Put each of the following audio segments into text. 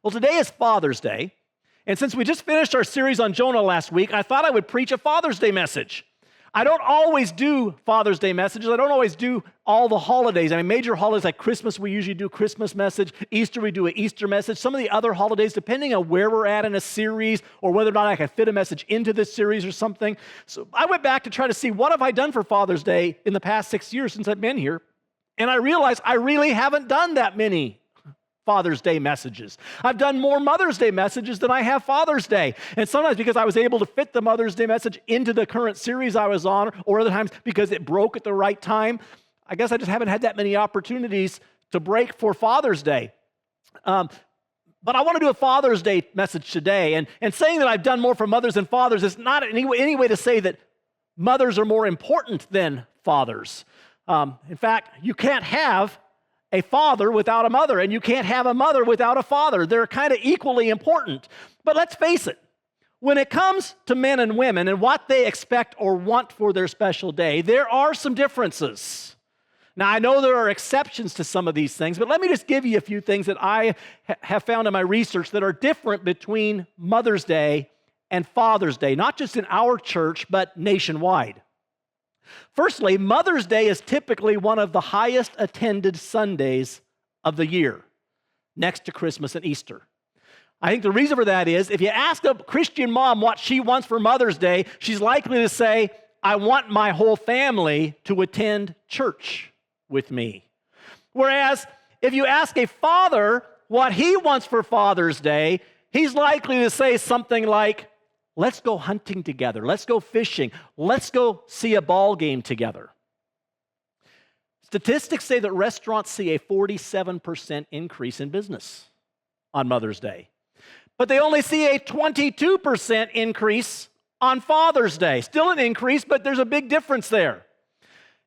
Well, today is Father's Day, and since we just finished our series on Jonah last week, I thought I would preach a Father's Day message. I don't always do Father's Day messages. I don't always do all the holidays. I mean, major holidays like Christmas, we usually do a Christmas message. Easter, we do an Easter message. Some of the other holidays, depending on where we're at in a series or whether or not I can fit a message into this series or something. So I went back to try to see what have I done for Father's Day in the past 6 years since I've been here. And I realized I really haven't done that many Father's Day messages. I've done more Mother's Day messages than I have Father's Day. And sometimes because I was able to fit the Mother's Day message into the current series I was on, or other times because it broke at the right time, I guess I just haven't had that many opportunities to break for Father's Day. But I want to do a Father's Day message today. And saying that I've done more for mothers than fathers is not any way to say that mothers are more important than fathers. In fact, you can't have a father without a mother, and you can't have a mother without a father. They're kind of equally important. But let's face it, when it comes to men and women and what they expect or want for their special day, there are some differences. Now, I know there are exceptions to some of these things, but let me just give you a few things that I have found in my research that are different between Mother's Day and Father's Day, not just in our church, but nationwide. Firstly, Mother's Day is typically one of the highest attended Sundays of the year, next to Christmas and Easter. I think the reason for that is if you ask a Christian mom what she wants for Mother's Day, she's likely to say, I want my whole family to attend church with me. Whereas if you ask a father what he wants for Father's Day, he's likely to say something like, let's go hunting together. Let's go fishing. Let's go see a ball game together. Statistics say that restaurants see a 47% increase in business on Mother's Day. But they only see a 22% increase on Father's Day. Still an increase, but there's a big difference there.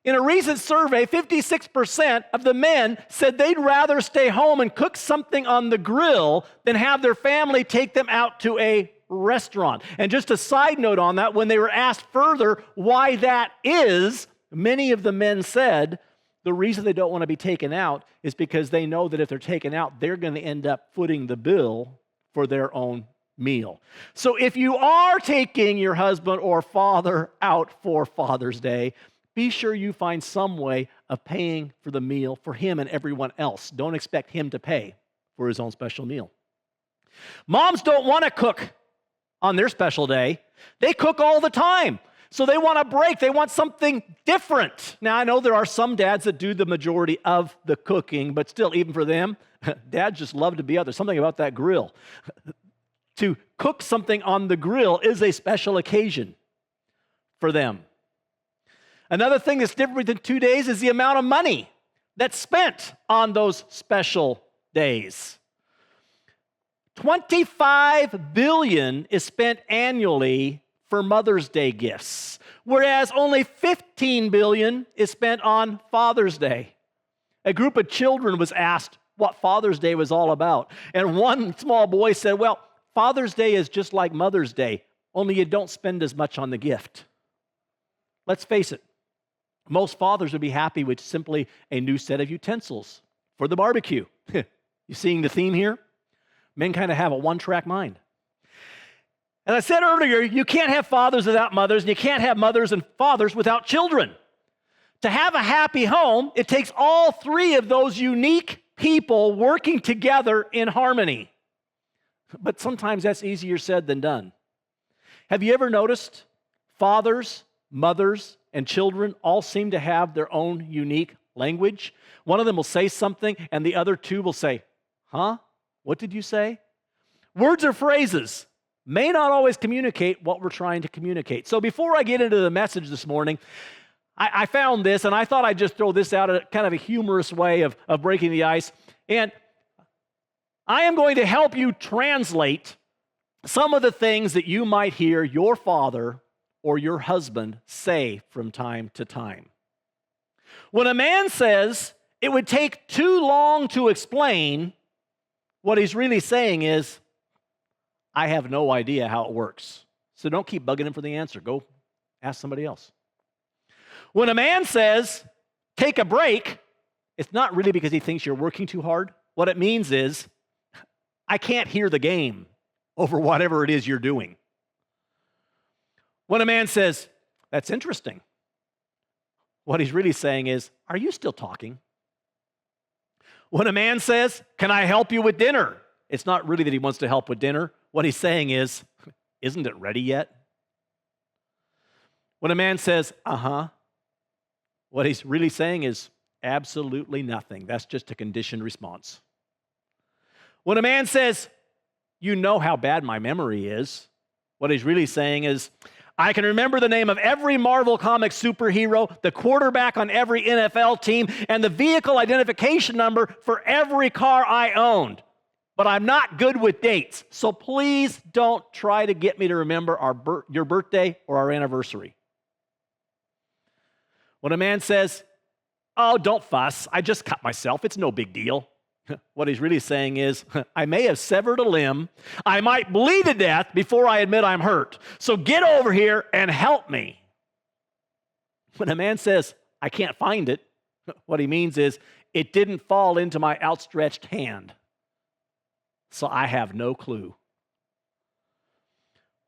In a recent survey, 56% of the men said they'd rather stay home and cook something on the grill than have their family take them out to a restaurant. And just a side note on that, when they were asked further why that is, many of the men said the reason they don't want to be taken out is because they know that if they're taken out, they're going to end up footing the bill for their own meal. So if you are taking your husband or father out for Father's Day, be sure you find some way of paying for the meal for him and everyone else. Don't expect him to pay for his own special meal. Moms don't want to cook on their special day. They cook all the time. So they want a break. They want something different. Now, I know there are some dads that do the majority of the cooking, but still, even for them, dads just love to be out there. Something about that grill. To cook something on the grill is a special occasion for them. Another thing that's different than 2 days is the amount of money that's spent on those special days. $25 billion is spent annually for Mother's Day gifts, whereas only $15 billion is spent on Father's Day. A group of children was asked what Father's Day was all about, and one small boy said, well, Father's Day is just like Mother's Day, only you don't spend as much on the gift. Let's face it, most fathers would be happy with simply a new set of utensils for the barbecue. You seeing the theme here? Men kind of have a one-track mind. As I said earlier, you can't have fathers without mothers, and you can't have mothers and fathers without children. To have a happy home, it takes all three of those unique people working together in harmony. But sometimes that's easier said than done. Have you ever noticed fathers, mothers, and children all seem to have their own unique language? One of them will say something, and the other two will say, huh? What did you say? Words or phrases may not always communicate what we're trying to communicate. So before I get into the message this morning, I found this, and I thought I'd just throw this out in kind of a humorous way of breaking the ice. And I am going to help you translate some of the things that you might hear your father or your husband say from time to time. When a man says, it would take too long to explain, what he's really saying is, I have no idea how it works. So don't keep bugging him for the answer. Go ask somebody else. When a man says, take a break, it's not really because he thinks you're working too hard. What it means is, I can't hear the game over whatever it is you're doing. When a man says, that's interesting, what he's really saying is, are you still talking? When a man says, can I help you with dinner? It's not really that he wants to help with dinner. What he's saying is, isn't it ready yet? When a man says, what he's really saying is absolutely nothing. That's just a conditioned response. When a man says, you know how bad my memory is, what he's really saying is, I can remember the name of every Marvel comic superhero, the quarterback on every NFL team, and the vehicle identification number for every car I owned. But I'm not good with dates, so please don't try to get me to remember your birthday or our anniversary. When a man says, oh, don't fuss, I just cut myself, it's no big deal. What he's really saying is, I may have severed a limb, I might bleed to death before I admit I'm hurt, so get over here and help me. When a man says, I can't find it, what he means is, it didn't fall into my outstretched hand, so I have no clue.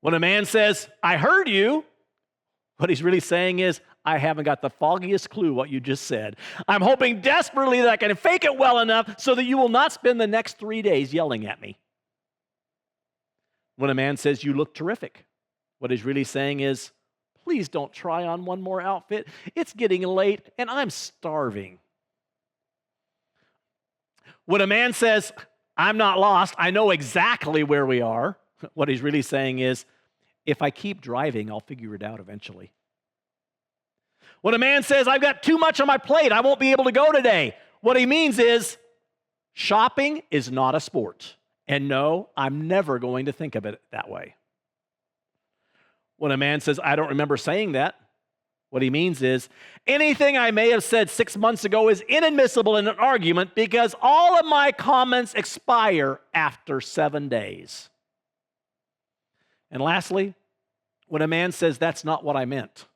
When a man says, I heard you, what he's really saying is, I haven't got the foggiest clue what you just said. I'm hoping desperately that I can fake it well enough so that you will not spend the next 3 days yelling at me. When a man says, you look terrific, what he's really saying is, please don't try on one more outfit. It's getting late and I'm starving. When a man says, I'm not lost, I know exactly where we are, what he's really saying is, if I keep driving, I'll figure it out eventually. When a man says, I've got too much on my plate, I won't be able to go today, what he means is, shopping is not a sport. And no, I'm never going to think of it that way. When a man says, I don't remember saying that, what he means is, anything I may have said 6 months ago is inadmissible in an argument because all of my comments expire after 7 days. And lastly, when a man says, that's not what I meant,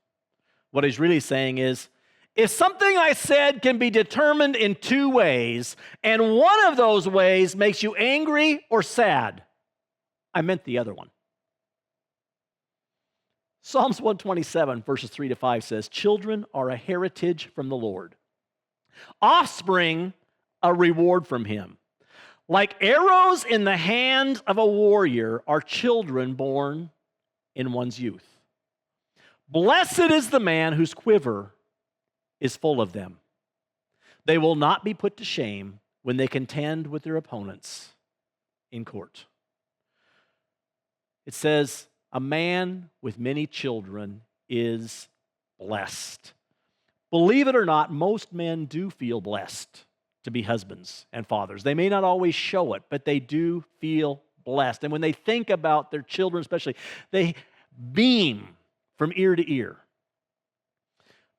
what he's really saying is, if something I said can be determined in 2 ways, and one of those ways makes you angry or sad, I meant the other one. Psalms 127, verses 3-5 says, children are a heritage from the Lord, offspring a reward from him. Like arrows in the hand of a warrior are children born in one's youth. Blessed is the man whose quiver is full of them. They will not be put to shame when they contend with their opponents in court. It says, a man with many children is blessed. Believe it or not, most men do feel blessed to be husbands and fathers. They may not always show it, but they do feel blessed. And when they think about their children especially, they beam from ear to ear.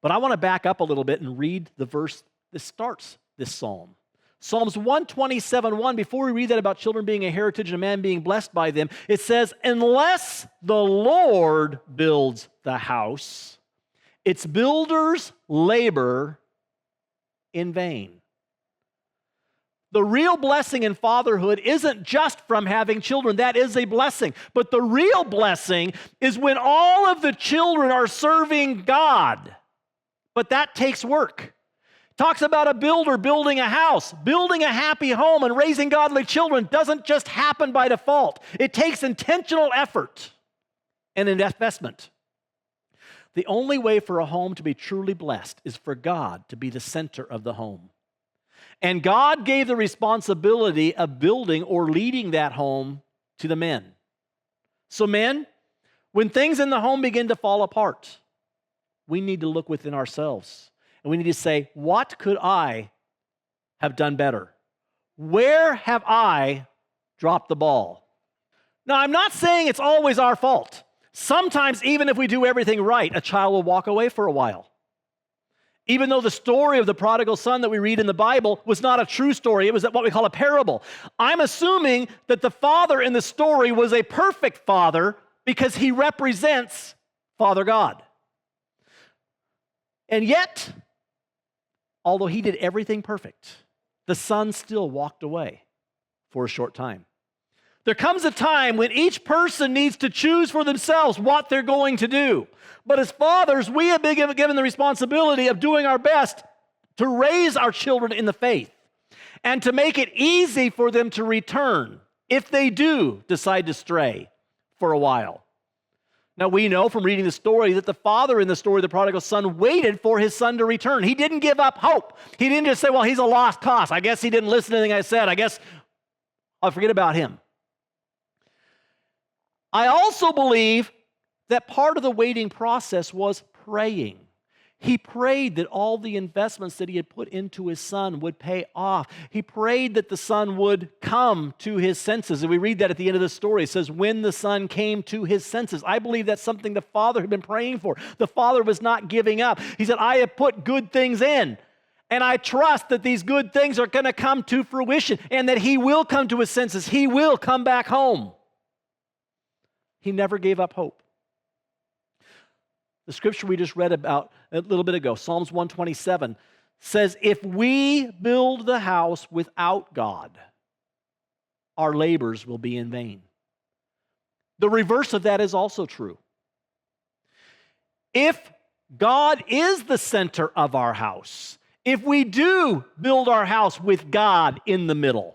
But I want to back up a little bit and read the verse that starts this psalm. Psalms 127:1, before we read that about children being a heritage and a man being blessed by them, it says, unless the Lord builds the house, its builders labor in vain. The real blessing in fatherhood isn't just from having children. That is a blessing. But the real blessing is when all of the children are serving God. But that takes work. Talks about a builder building a house, building a happy home, and raising godly children doesn't just happen by default. It takes intentional effort and investment. The only way for a home to be truly blessed is for God to be the center of the home. And God gave the responsibility of building or leading that home to the men. So men, when things in the home begin to fall apart, we need to look within ourselves. And we need to say, what could I have done better? Where have I dropped the ball? Now, I'm not saying it's always our fault. Sometimes, even if we do everything right, a child will walk away for a while. Even though the story of the prodigal son that we read in the Bible was not a true story, it was what we call a parable. I'm assuming that the father in the story was a perfect father because he represents Father God. And yet, although he did everything perfect, the son still walked away for a short time. There comes a time when each person needs to choose for themselves what they're going to do. But as fathers, we have been given the responsibility of doing our best to raise our children in the faith and to make it easy for them to return if they do decide to stray for a while. Now, we know from reading the story that the father in the story of the prodigal son waited for his son to return. He didn't give up hope. He didn't just say, well, he's a lost cause. I guess he didn't listen to anything I said. I guess I'll forget about him. I also believe that part of the waiting process was praying. He prayed that all the investments that he had put into his son would pay off. He prayed that the son would come to his senses. And we read that at the end of the story. It says, when the son came to his senses. I believe that's something the father had been praying for. The father was not giving up. He said, I have put good things in, and I trust that these good things are going to come to fruition and that he will come to his senses. He will come back home. He never gave up hope. The scripture we just read about a little bit ago, Psalms 127, says, if we build the house without God, our labors will be in vain. The reverse of that is also true. If God is the center of our house, if we do build our house with God in the middle,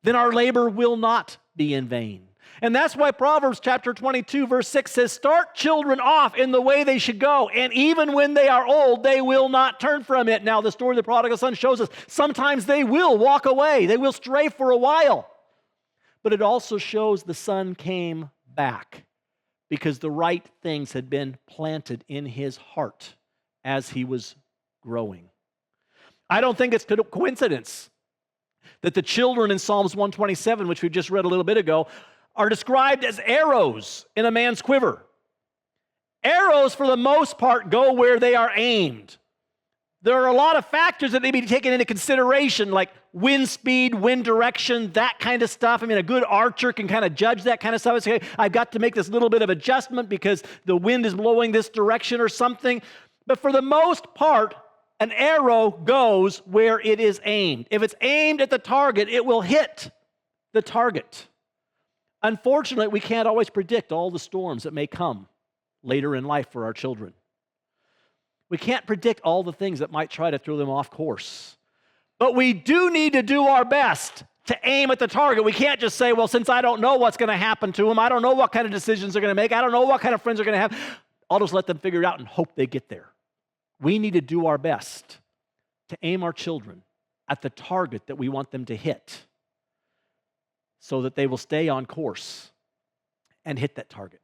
then our labor will not be in vain. And that's why Proverbs chapter 22, verse 6 says, start children off in the way they should go, and even when they are old, they will not turn from it. Now, the story of the prodigal son shows us sometimes they will walk away. They will stray for a while. But it also shows the son came back because the right things had been planted in his heart as he was growing. I don't think it's coincidence that the children in Psalms 127, which we just read a little bit ago, are described as arrows in a man's quiver. Arrows, for the most part, go where they are aimed. There are a lot of factors that need to be taken into consideration, like wind speed, wind direction, that kind of stuff. I mean, a good archer can kind of judge that kind of stuff. Say, I've got to make this little bit of adjustment because the wind is blowing this direction or something. But for the most part, an arrow goes where it is aimed. If it's aimed at the target, it will hit the target. Unfortunately, we can't always predict all the storms that may come later in life for our children. We can't predict all the things that might try to throw them off course. But we do need to do our best to aim at the target. We can't just say, well, since I don't know what's going to happen to them, I don't know what kind of decisions they're going to make, I don't know what kind of friends they're going to have, I'll just let them figure it out and hope they get there. We need to do our best to aim our children at the target that we want them to hit, so that they will stay on course and hit that target.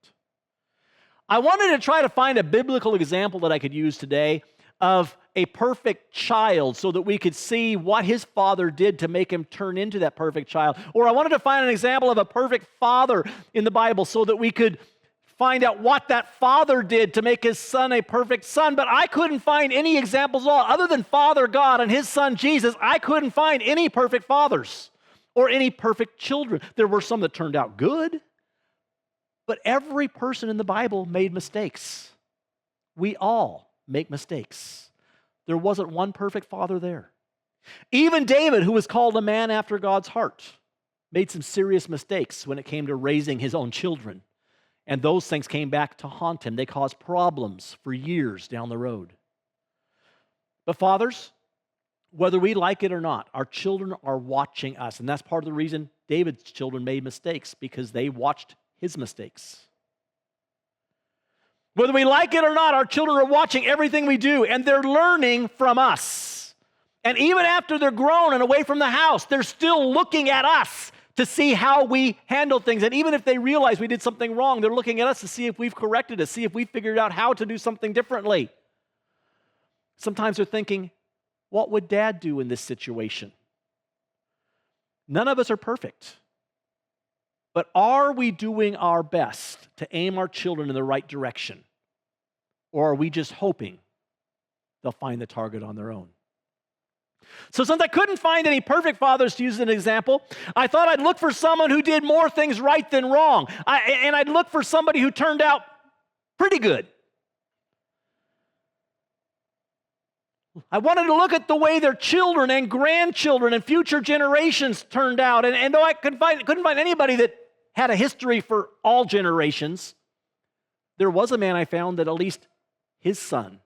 I wanted to try to find a biblical example that I could use today of a perfect child so that we could see what his father did to make him turn into that perfect child. Or I wanted to find an example of a perfect father in the Bible so that we could find out what that father did to make his son a perfect son. But I couldn't find any examples at all. Other than Father God and his son Jesus, I couldn't find any perfect fathers or any perfect children. There were some that turned out good, but every person in the Bible made mistakes. We all make mistakes. There wasn't one perfect father there. Even David, who was called a man after God's heart, made some serious mistakes when it came to raising his own children. And those things came back to haunt him. They caused problems for years down the road. But fathers, whether we like it or not, our children are watching us. And that's part of the reason David's children made mistakes, because they watched his mistakes. Whether we like it or not, our children are watching everything we do, and they're learning from us. And even after they're grown and away from the house, they're still looking at us to see how we handle things. And even if they realize we did something wrong, they're looking at us to see if we've corrected it, see if we figured out how to do something differently. Sometimes they're thinking, what would Dad do in this situation? None of us are perfect. But are we doing our best to aim our children in the right direction? Or are we just hoping they'll find the target on their own? So since I couldn't find any perfect fathers to use as an example, I thought I'd look for someone who did more things right than wrong. And I'd look for somebody who turned out pretty good. I wanted to look at the way their children and grandchildren and future generations turned out. And though I couldn't find anybody that had a history for all generations, there was a man I found that at least his son,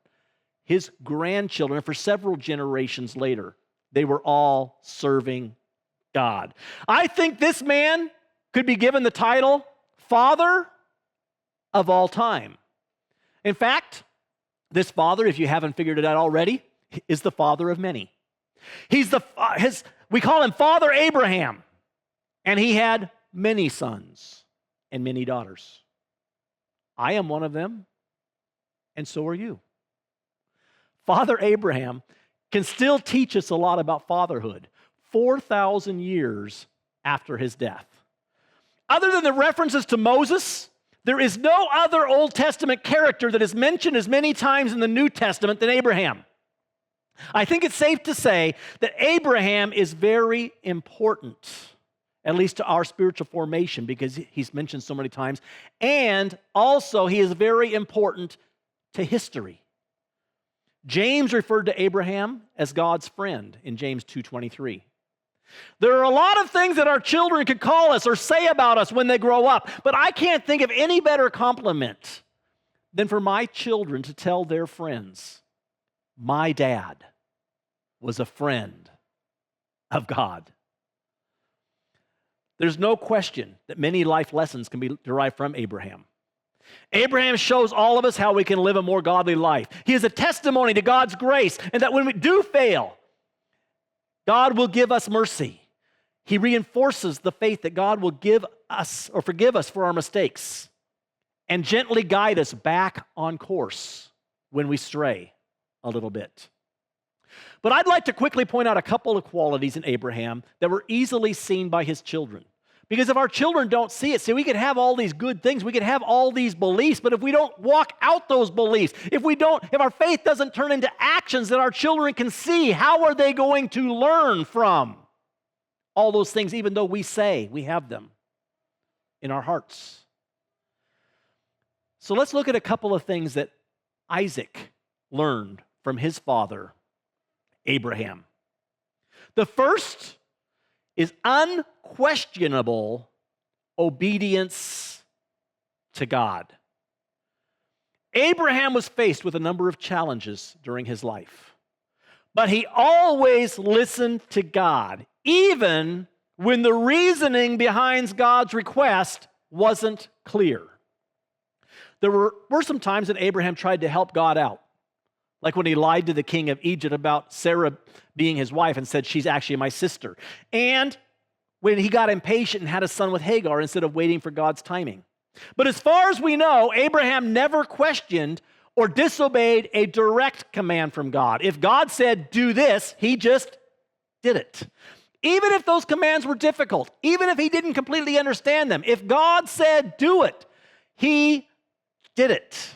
his grandchildren, for several generations later, they were all serving God. I think this man could be given the title Father of all time. In fact, this father, if you haven't figured it out already, is the father of many. We call him Father Abraham, and he had many sons and many daughters. I am one of them, and so are you. Father Abraham can still teach us a lot about fatherhood 4,000 years after his death. Other than the references to Moses, there is no other Old Testament character that is mentioned as many times in the New Testament than Abraham. I think it's safe to say that Abraham is very important, at least to our spiritual formation, because he's mentioned so many times, and also he is very important to history. James referred to Abraham as God's friend in James 2:23. There are a lot of things that our children could call us or say about us when they grow up, but I can't think of any better compliment than for my children to tell their friends, my dad was a friend of God. There's no question that many life lessons can be derived from Abraham. Abraham shows all of us how we can live a more godly life. He is a testimony to God's grace, and that when we do fail, God will give us mercy. He reinforces the faith that God will give us or forgive us for our mistakes and gently guide us back on course when we stray a little bit. But I'd like to quickly point out a couple of qualities in Abraham that were easily seen by his children. Because if our children don't see it, see, we can have all these good things, we can have all these beliefs, but if we don't walk out those beliefs, if our faith doesn't turn into actions that our children can see, how are they going to learn from all those things, even though we say we have them in our hearts? So let's look at a couple of things that Isaac learned from his father, Abraham. The first is unquestionable obedience to God. Abraham was faced with a number of challenges during his life, but he always listened to God, even when the reasoning behind God's request wasn't clear. There were some times that Abraham tried to help God out, like when he lied to the king of Egypt about Sarah being his wife and said, she's actually my sister. And when he got impatient and had a son with Hagar instead of waiting for God's timing. But as far as we know, Abraham never questioned or disobeyed a direct command from God. If God said, do this, he just did it. Even if those commands were difficult, even if he didn't completely understand them, if God said, do it, he did it.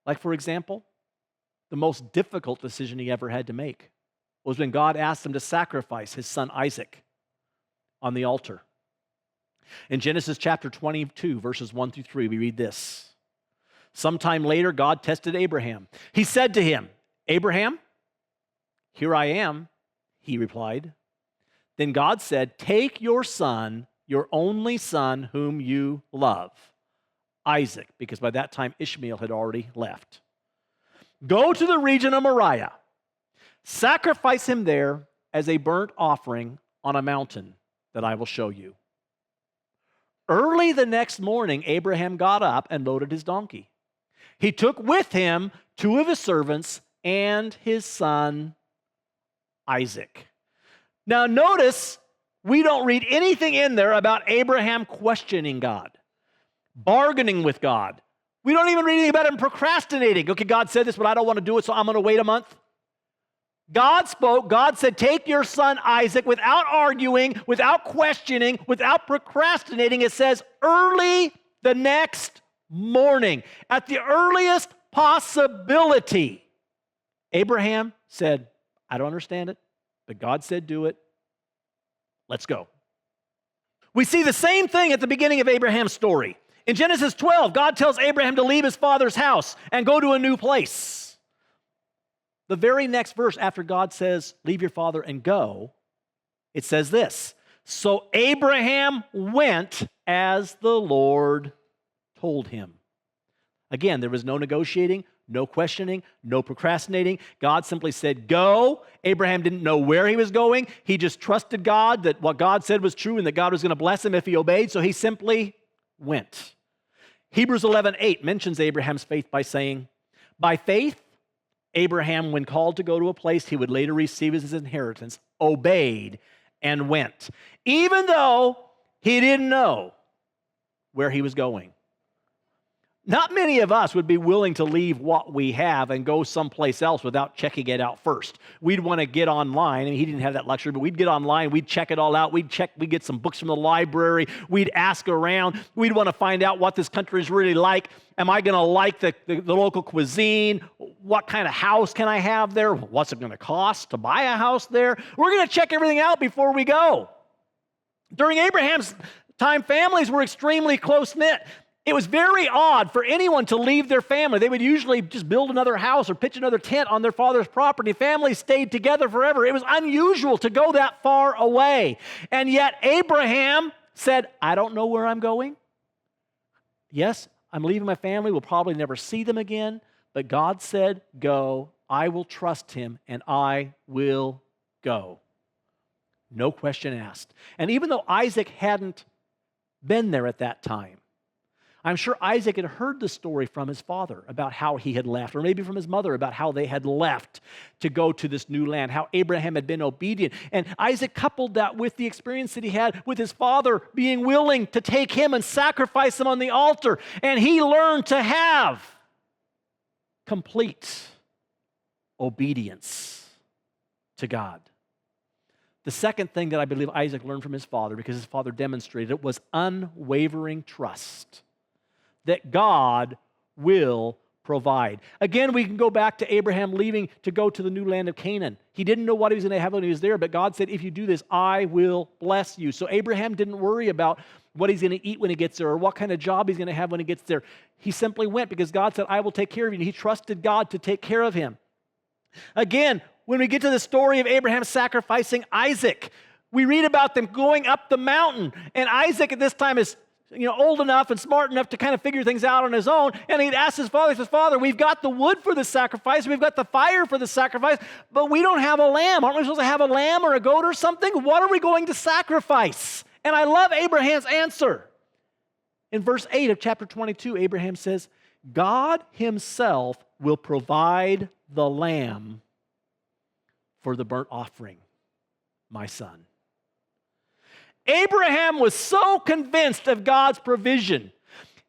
Like, for example, the most difficult decision he ever had to make was when God asked him to sacrifice his son Isaac on the altar. In Genesis chapter 22, verses 1 through 3, we read this. Sometime later, God tested Abraham. He said to him, Abraham, here I am, he replied. Then God said, take your son, your only son whom you love, Isaac, because by that time Ishmael had already left. Go to the region of Moriah. Sacrifice him there as a burnt offering on a mountain that I will show you. Early the next morning, Abraham got up and loaded his donkey. He took with him 2 of his servants and his son Isaac. Now notice, we don't read anything in there about Abraham questioning God, bargaining with God. We don't even read anything about him procrastinating. Okay, God said this, but I don't want to do it, so I'm going to wait a month. God spoke. God said, take your son Isaac, without arguing, without questioning, without procrastinating. It says, early the next morning, at the earliest possibility. Abraham said, I don't understand it, but God said do it. Let's go. We see the same thing at the beginning of Abraham's story. In Genesis 12, God tells Abraham to leave his father's house and go to a new place. The very next verse after God says, leave your father and go, it says this, so Abraham went as the Lord told him. Again, there was no negotiating, no questioning, no procrastinating. God simply said, go. Abraham didn't know where he was going. He just trusted God that what God said was true and that God was going to bless him if he obeyed, so he simply went. Hebrews 11:8 mentions Abraham's faith by saying, by faith, Abraham, when called to go to a place he would later receive as his inheritance, obeyed and went, even though he didn't know where he was going. Not many of us would be willing to leave what we have and go someplace else without checking it out first. We'd want to get online. I mean, he didn't have that luxury, but we'd get online, we'd check it all out, we'd get some books from the library, we'd ask around, we'd want to find out what this country is really like. Am I going to like the local cuisine? What kind of house can I have there? What's it going to cost to buy a house there? We're going to check everything out before we go. During Abraham's time, families were extremely close-knit. It was very odd for anyone to leave their family. They would usually just build another house or pitch another tent on their father's property. Families stayed together forever. It was unusual to go that far away. And yet Abraham said, I don't know where I'm going. Yes, I'm leaving my family. We'll probably never see them again. But God said, go. I will trust him and I will go. No question asked. And even though Isaac hadn't been there at that time, I'm sure Isaac had heard the story from his father about how he had left, or maybe from his mother about how they had left to go to this new land, how Abraham had been obedient. And Isaac coupled that with the experience that he had with his father being willing to take him and sacrifice him on the altar. And he learned to have complete obedience to God. The second thing that I believe Isaac learned from his father, because his father demonstrated it, was unwavering trust that God will provide. Again, we can go back to Abraham leaving to go to the new land of Canaan. He didn't know what he was going to have when he was there, but God said, if you do this, I will bless you. So Abraham didn't worry about what he's going to eat when he gets there or what kind of job he's going to have when he gets there. He simply went because God said, I will take care of you. And he trusted God to take care of him. Again, when we get to the story of Abraham sacrificing Isaac, we read about them going up the mountain. And Isaac at this time is old enough and smart enough to kind of figure things out on his own. And he'd ask his father, he says, Father, we've got the wood for the sacrifice, we've got the fire for the sacrifice, but we don't have a lamb. Aren't we supposed to have a lamb or a goat or something? What are we going to sacrifice? And I love Abraham's answer. In verse 8 of chapter 22, Abraham says, God himself will provide the lamb for the burnt offering, my son. Abraham was so convinced of God's provision.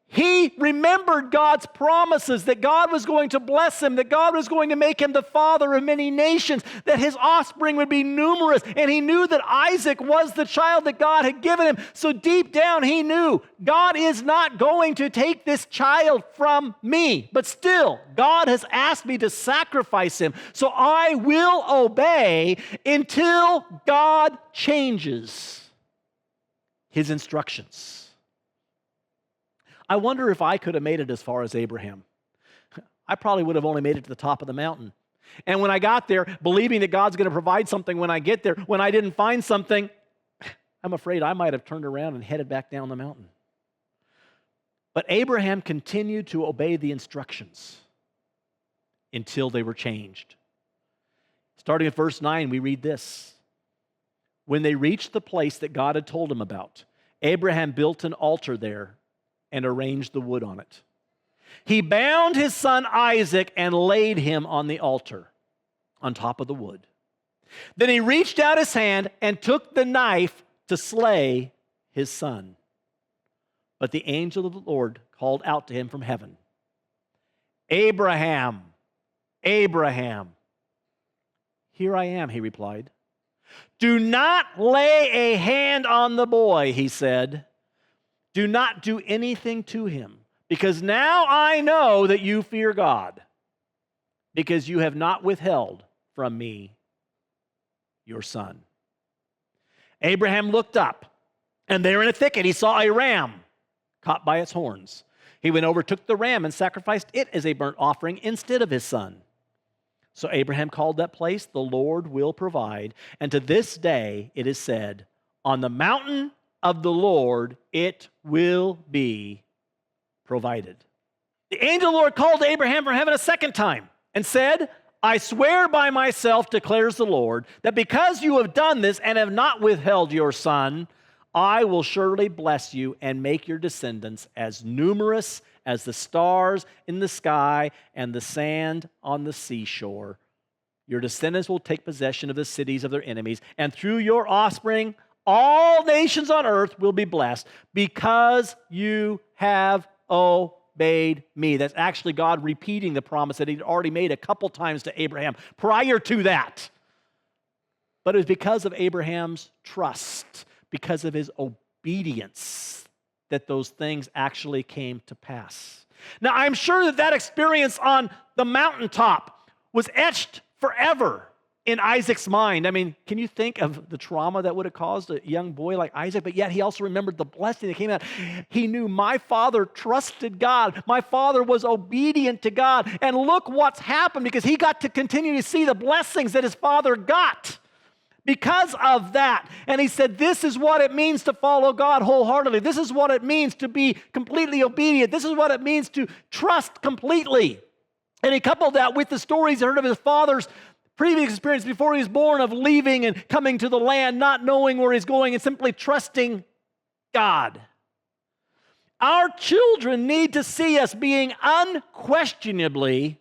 He remembered God's promises that God was going to bless him, that God was going to make him the father of many nations, that his offspring would be numerous, and he knew that Isaac was the child that God had given him. So deep down he knew God is not going to take this child from me, but still God has asked me to sacrifice him, so I will obey until God changes his instructions. I wonder if I could have made it as far as Abraham. I probably would have only made it to the top of the mountain. And when I got there, believing that God's going to provide something when I get there, when I didn't find something, I'm afraid I might have turned around and headed back down the mountain. But Abraham continued to obey the instructions until they were changed. Starting at verse 9, we read this. When they reached the place that God had told him about, Abraham built an altar there and arranged the wood on it. He bound his son Isaac and laid him on the altar on top of the wood. Then he reached out his hand and took the knife to slay his son. But the angel of the Lord called out to him from heaven, Abraham, Abraham. Here I am, he replied. Do not lay a hand on the boy, he said. Do not do anything to him, because now I know that you fear God, because you have not withheld from me your son. Abraham looked up, and there in a thicket he saw a ram caught by its horns. He went over, took the ram, and sacrificed it as a burnt offering instead of his son. So Abraham called that place, the Lord will provide. And to this day it is said, on the mountain of the Lord it will be provided. The angel of the Lord called to Abraham from heaven a second time and said, I swear by myself, declares the Lord, that because you have done this and have not withheld your son, I will surely bless you and make your descendants as numerous as the stars in the sky and the sand on the seashore. Your descendants will take possession of the cities of their enemies, and through your offspring, all nations on earth will be blessed because you have obeyed me. That's actually God repeating the promise that he'd already made a couple times to Abraham prior to that. But it was because of Abraham's trust, because of his obedience, that those things actually came to pass. Now, I'm sure that experience on the mountaintop was etched forever in Isaac's mind. I mean, can you think of the trauma that would have caused a young boy like Isaac? But yet he also remembered the blessing that came out. He knew my father trusted God. My father was obedient to God. And look what's happened, because he got to continue to see the blessings that his father got because of that. And he said, this is what it means to follow God wholeheartedly. This is what it means to be completely obedient. This is what it means to trust completely. And he coupled that with the stories he heard of his father's previous experience before he was born, of leaving and coming to the land, not knowing where he's going, and simply trusting God. Our children need to see us being unquestionably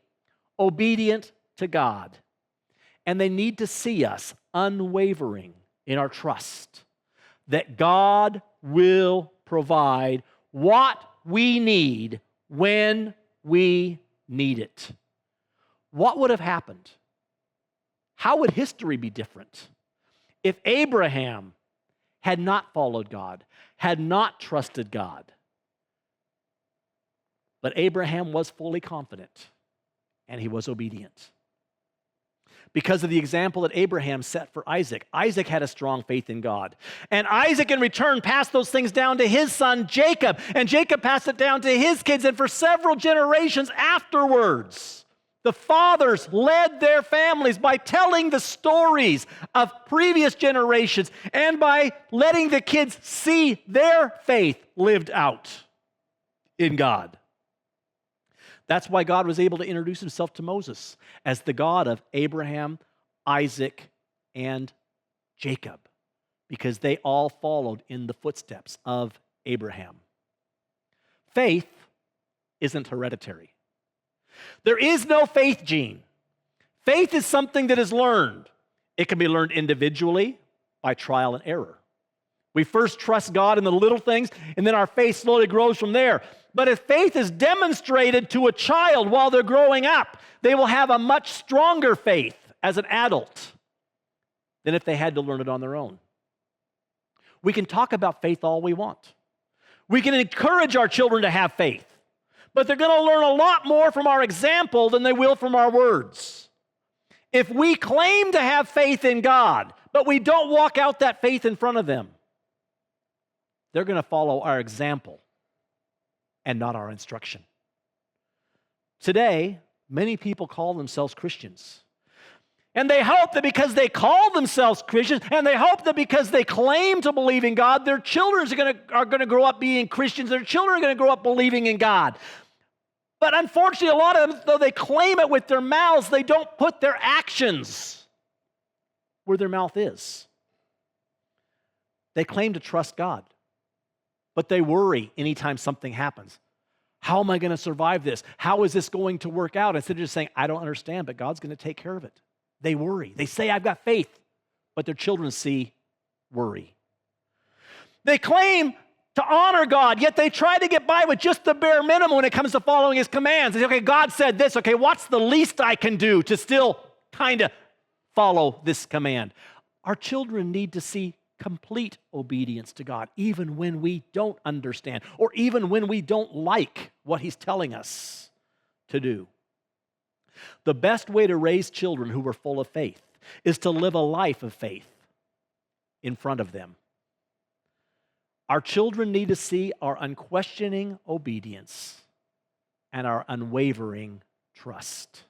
obedient to God. And they need to see us unwavering in our trust that God will provide what we need when we need it. What would have happened? How would history be different if Abraham had not followed God, had not trusted God? But Abraham was fully confident, and he was obedient. Because of the example that Abraham set for Isaac. Isaac had a strong faith in God. And Isaac in return passed those things down to his son Jacob. And Jacob passed it down to his kids. And for several generations afterwards, the fathers led their families by telling the stories of previous generations and by letting the kids see their faith lived out in God. That's why God was able to introduce himself to Moses as the God of Abraham, Isaac, and Jacob, because they all followed in the footsteps of Abraham. Faith isn't hereditary. There is no faith gene. Faith is something that is learned. It can be learned individually by trial and error. We first trust God in the little things, and then our faith slowly grows from there. But if faith is demonstrated to a child while they're growing up, they will have a much stronger faith as an adult than if they had to learn it on their own. We can talk about faith all we want. We can encourage our children to have faith, but they're going to learn a lot more from our example than they will from our words. If we claim to have faith in God, but we don't walk out that faith in front of them, they're going to follow our example and not our instruction. Today, many people call themselves Christians. And they hope that because they call themselves Christians, and they hope that because they claim to believe in God, their children are going to grow up being Christians. Their children are going to grow up believing in God. But unfortunately, a lot of them, though they claim it with their mouths, they don't put their actions where their mouth is. They claim to trust God, but they worry anytime something happens. How am I going to survive this? How is this going to work out? Instead of just saying, I don't understand, but God's going to take care of it. They worry. They say, I've got faith, but their children see worry. They claim to honor God, yet they try to get by with just the bare minimum when it comes to following his commands. They say, okay, God said this. Okay, what's the least I can do to still kind of follow this command? Our children need to see complete obedience to God, even when we don't understand, or even when we don't like what he's telling us to do. The best way to raise children who are full of faith is to live a life of faith in front of them. Our children need to see our unquestioning obedience and our unwavering trust.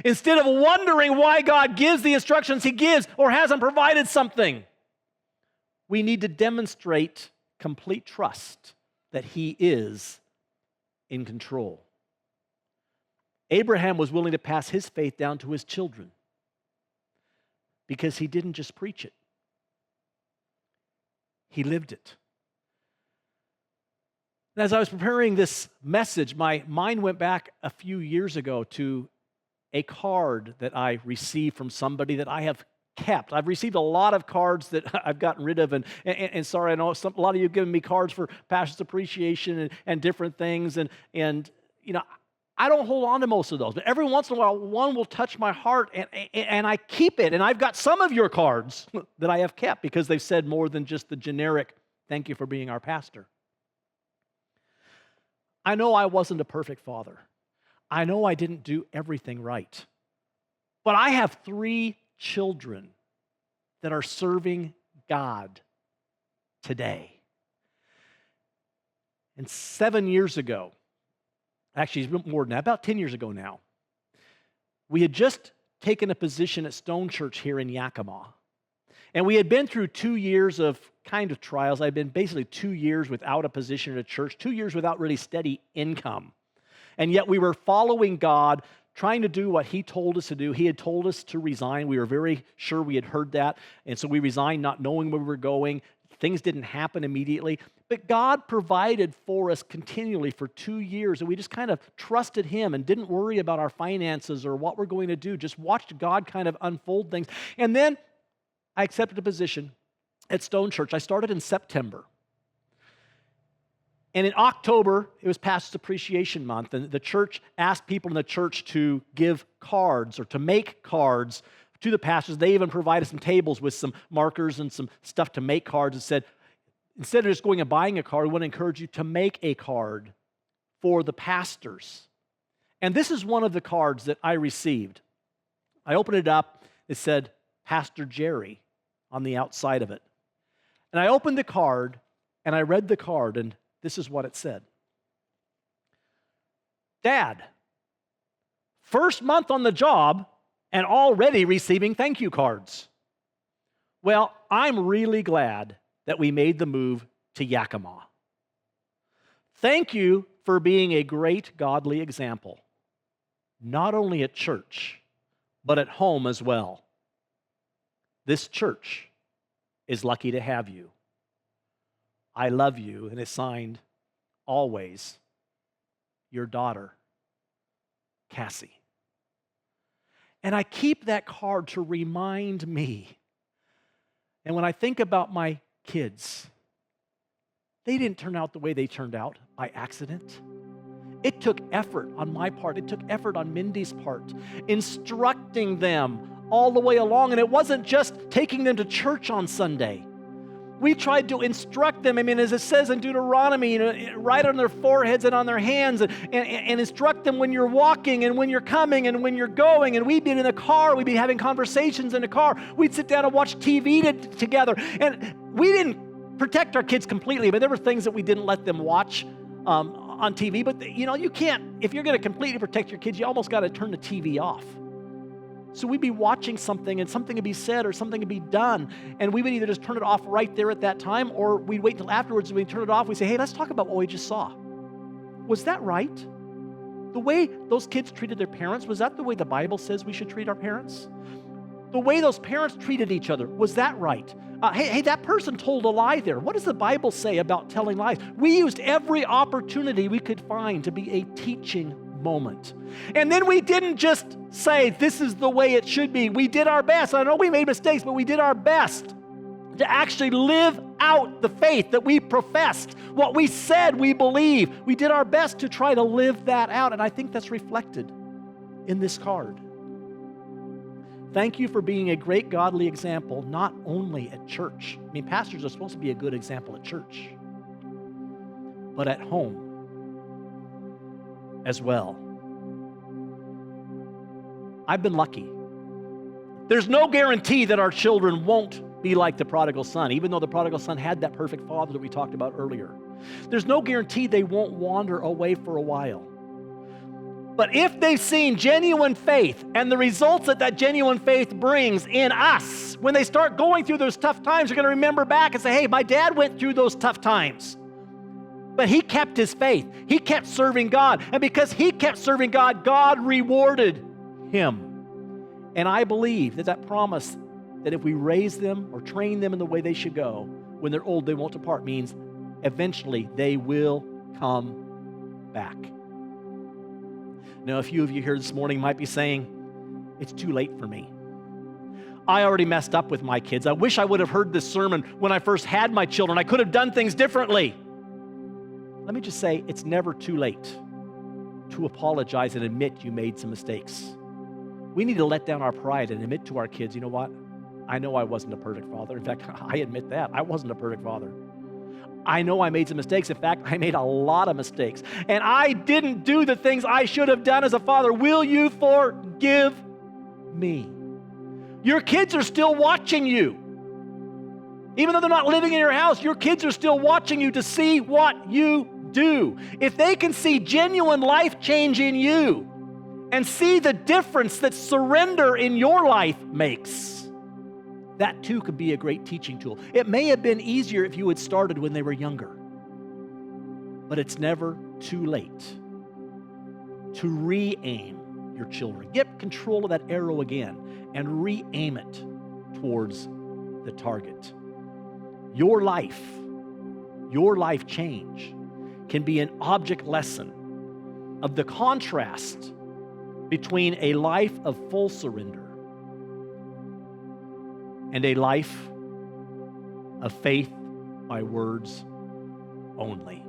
Instead of wondering why God gives the instructions he gives or hasn't provided something, we need to demonstrate complete trust that he is in control. Abraham was willing to pass his faith down to his children because he didn't just preach it. He lived it. And as I was preparing this message, my mind went back a few years ago to a card that I received from somebody that I have kept. I've received a lot of cards that I've gotten rid of, and sorry, I know a lot of you have given me cards for Pastor's Appreciation and different things, and you know, I don't hold on to most of those, but every once in a while, one will touch my heart, and I keep it, and I've got some of your cards that I have kept because they've said more than just the generic, thank you for being our pastor. I know I wasn't a perfect father. I know I didn't do everything right, but I have 3 children that are serving God today. And 7 years ago, actually it's more than that, about 10 years ago now, we had just taken a position at Stone Church here in Yakima. And we had been through 2 years of kind of trials. I'd been basically 2 years without a position at a church, 2 years without really steady income. And yet we were following God, trying to do what he told us to do. He had told us to resign. We were very sure we had heard that. And so we resigned not knowing where we were going. Things didn't happen immediately. But God provided for us continually for 2 years. And we just kind of trusted him and didn't worry about our finances or what we're going to do. Just watched God kind of unfold things. And then I accepted a position at Stone Church. I started in September. And in October, it was Pastor's Appreciation Month, and the church asked people in the church to give cards or to make cards to the pastors. They even provided some tables with some markers and some stuff to make cards and said, instead of just going and buying a card, we want to encourage you to make a card for the pastors. And this is one of the cards that I received. I opened it up. It said, Pastor Jerry on the outside of it. And I opened the card, and I read the card, and this is what it said. Dad, first month on the job and already receiving thank you cards. Well, I'm really glad that we made the move to Yakima. Thank you for being a great godly example, not only at church, but at home as well. This church is lucky to have you. I love you, and it's signed, always, your daughter, Cassie. And I keep that card to remind me. And when I think about my kids, they didn't turn out the way they turned out by accident. It took effort on my part. It took effort on Mindy's part, instructing them all the way along. And it wasn't just taking them to church on Sunday. We tried to instruct them, as it says in Deuteronomy, right on their foreheads and on their hands, and instruct them when you're walking and when you're coming and when you're going. And we'd be in the car, we'd be having conversations in the car. We'd sit down and watch TV together. And we didn't protect our kids completely, but there were things that we didn't let them watch on TV. But, you can't, if you're going to completely protect your kids, you almost got to turn the TV off. So we'd be watching something and something would be said or something would be done, and we would either just turn it off right there at that time, or we'd wait until afterwards and we'd turn it off. We'd say, hey, let's talk about what we just saw. Was that right? The way those kids treated their parents, was that the way the Bible says we should treat our parents? The way those parents treated each other, was that right? Hey, that person told a lie there. What does the Bible say about telling lies? We used every opportunity we could find to be a teaching moment. And then we didn't just say, this is the way it should be. We did our best. I know we made mistakes, but we did our best to actually live out the faith that we professed, what we said we believe. We did our best to try to live that out, and I think that's reflected in this card. Thank you for being a great godly example, not only at church. Pastors are supposed to be a good example at church, but at home as well. I've been lucky. There's no guarantee that our children won't be like the prodigal son, even though the prodigal son had that perfect father that we talked about earlier. There's no guarantee they won't wander away for a while. But if they've seen genuine faith and the results that that genuine faith brings in us, when they start going through those tough times, they're going to remember back and say, hey, my dad went through those tough times. But he kept his faith. He kept serving God. And because he kept serving God, God rewarded him. And I believe that that promise that if we raise them or train them in the way they should go, when they're old, they won't depart, means eventually they will come back. Now, a few of you here this morning might be saying, it's too late for me. I already messed up with my kids. I wish I would have heard this sermon when I first had my children. I could have done things differently. Let me just say, it's never too late to apologize and admit you made some mistakes. We need to let down our pride and admit to our kids, you know what? I know I wasn't a perfect father. In fact, I admit that. I wasn't a perfect father. I know I made some mistakes. In fact, I made a lot of mistakes. And I didn't do the things I should have done as a father. Will you forgive me? Your kids are still watching you. Even though they're not living in your house, your kids are still watching you to see what you do. If they can see genuine life change in you and see the difference that surrender in your life makes, that too could be a great teaching tool. It may have been easier if you had started when they were younger, but it's never too late to re-aim your children. Get control of that arrow again and re-aim it towards the target. Your life change can be an object lesson of the contrast between a life of full surrender and a life of faith by words only.